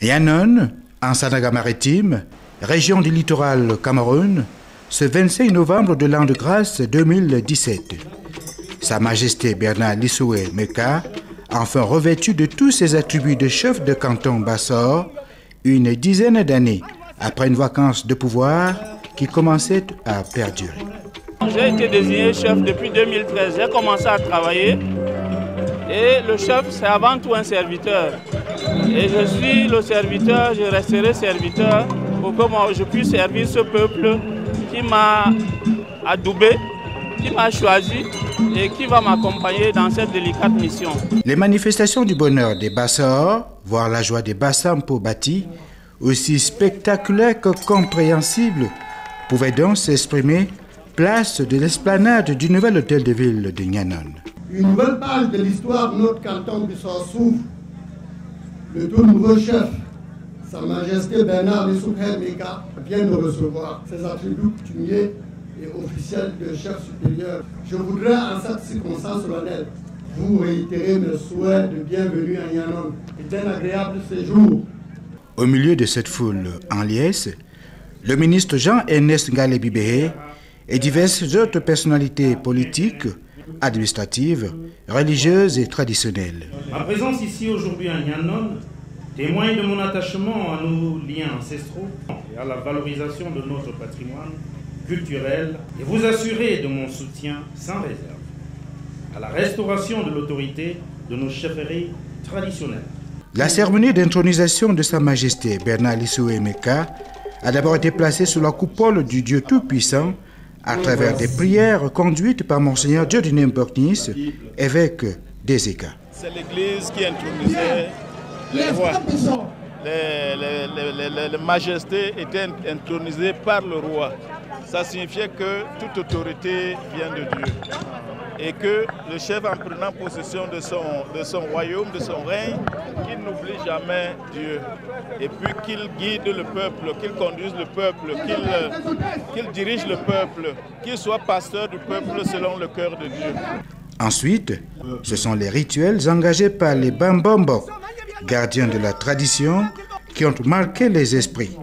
Yannon, en Sanaga-Maritime, région du littoral Cameroun, ce 25 novembre de l'an de grâce 2017. Sa Majesté Bernard Lissoué Meka, enfin revêtu de tous ses attributs de chef de canton Bassor, une dizaine d'années après une vacance de pouvoir qui commençait à perdurer. J'ai été désigné chef depuis 2013. J'ai commencé à travailler et le chef, c'est avant tout un serviteur. Et je suis le serviteur, je resterai serviteur pour que moi, je puisse servir ce peuple qui m'a adoubé, qui m'a choisi et qui va m'accompagner dans cette délicate mission. Les manifestations du bonheur des Bassors, voire la joie des Bassampo bâtis, aussi spectaculaires que compréhensibles, pouvaient donc s'exprimer place de l'esplanade du nouvel hôtel de ville de Yannon. Une nouvelle page de l'histoire de notre canton Bissau s'ouvre. Le tout nouveau chef, Sa Majesté Bernard Lissoué Meka, vient de recevoir ses attributs coutumiers et officiels de chef supérieur. Je voudrais en cette circonstance solennelle vous réitérer mes souhaits de bienvenue à Yannon et d'un agréable séjour. Au milieu de cette foule en liesse, le ministre Jean-Ernest Ngalé-Bibéhé et diverses autres personnalités politiques, administratives, religieuses et traditionnelles. Ma présence ici aujourd'hui à Yannon témoigne de mon attachement à nos liens ancestraux et à la valorisation de notre patrimoine culturel et vous assurer de mon soutien sans réserve à la restauration de l'autorité de nos chefferies traditionnelles. La cérémonie d'intronisation de Sa Majesté Bernard Lissoué Meka a d'abord été placée sous la coupole du Dieu Tout-Puissant à travers des prières conduites par Monseigneur Dieudonné Mboknis, évêque d'Ezeka. C'est l'église qui intronisait les rois. Les majestés étaient intronisées par le roi. Ça signifiait que toute autorité vient de Dieu. Et que le chef, en prenant possession de son royaume, de son règne, qu'il n'oublie jamais Dieu. Et puis qu'il guide le peuple, qu'il conduise le peuple, qu'il dirige le peuple, qu'il soit pasteur du peuple selon le cœur de Dieu. Ensuite, ce sont les rituels engagés par les Bambombok, gardiens de la tradition, qui ont marqué les esprits.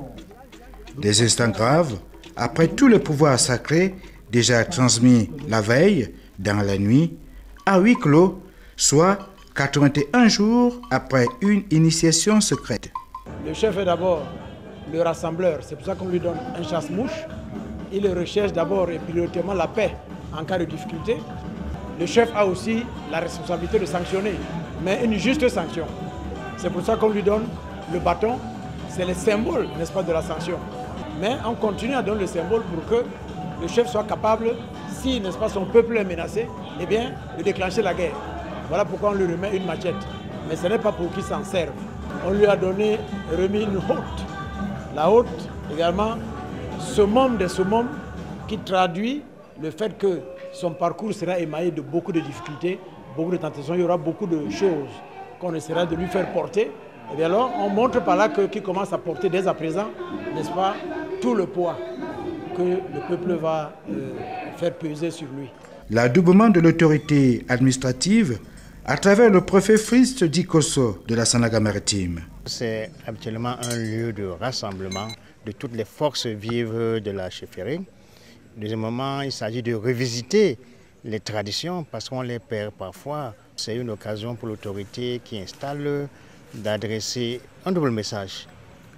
Des instants graves, après tout le pouvoir sacré déjà transmis la veille, dans la nuit, à huis clos, soit 81 jours après une initiation secrète. Le chef est d'abord le rassembleur, c'est pour ça qu'on lui donne un chasse-mouche. Il recherche d'abord et prioritairement la paix en cas de difficulté. Le chef a aussi la responsabilité de sanctionner, mais une juste sanction. C'est pour ça qu'on lui donne le bâton, c'est le symbole, n'est-ce pas, de la sanction. Mais on continue à donner le symbole pour que le chef soit capable, si, n'est-ce pas, son peuple est menacé, eh bien, de déclencher la guerre. Voilà pourquoi on lui remet une machette. Mais ce n'est pas pour qu'il s'en serve. On lui a remis une haute. La haute, également, summum des summums, qui traduit le fait que son parcours sera émaillé de beaucoup de difficultés, beaucoup de tentations. Il y aura beaucoup de choses qu'on essaiera de lui faire porter. Et bien alors, on montre par là qu'il commence à porter dès à présent, n'est-ce pas, tout le poids que le peuple va faire peser sur lui. L'adoubement de l'autorité administrative à travers le préfet Frist Dikosso de la Sanaga-Maritime. C'est habituellement un lieu de rassemblement de toutes les forces vives de la chefferie. Deuxièmement, il s'agit de revisiter les traditions parce qu'on les perd parfois. C'est une occasion pour l'autorité qui installe d'adresser un double message.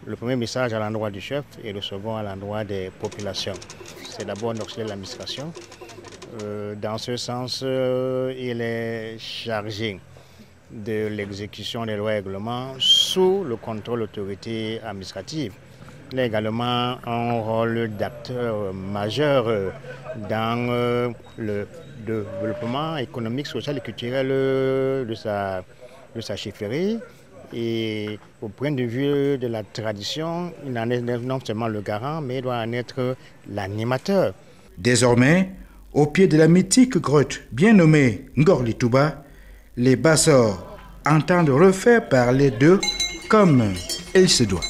Le premier message à l'endroit du chef et le second à l'endroit des populations. C'est d'abord d'auxilier l'administration. Dans ce sens, il est chargé de l'exécution des lois et règlements sous le contrôle de l'autorité administrative. Il a également un rôle d'acteur majeur dans le développement économique, social et culturel de sa chefferie. Et au point de vue de la tradition, il en est non seulement le garant, mais il doit en être l'animateur. Désormais, au pied de la mythique grotte bien nommée Ngorli-Touba, les Bassors entendent refaire parler d'eux comme il se doit.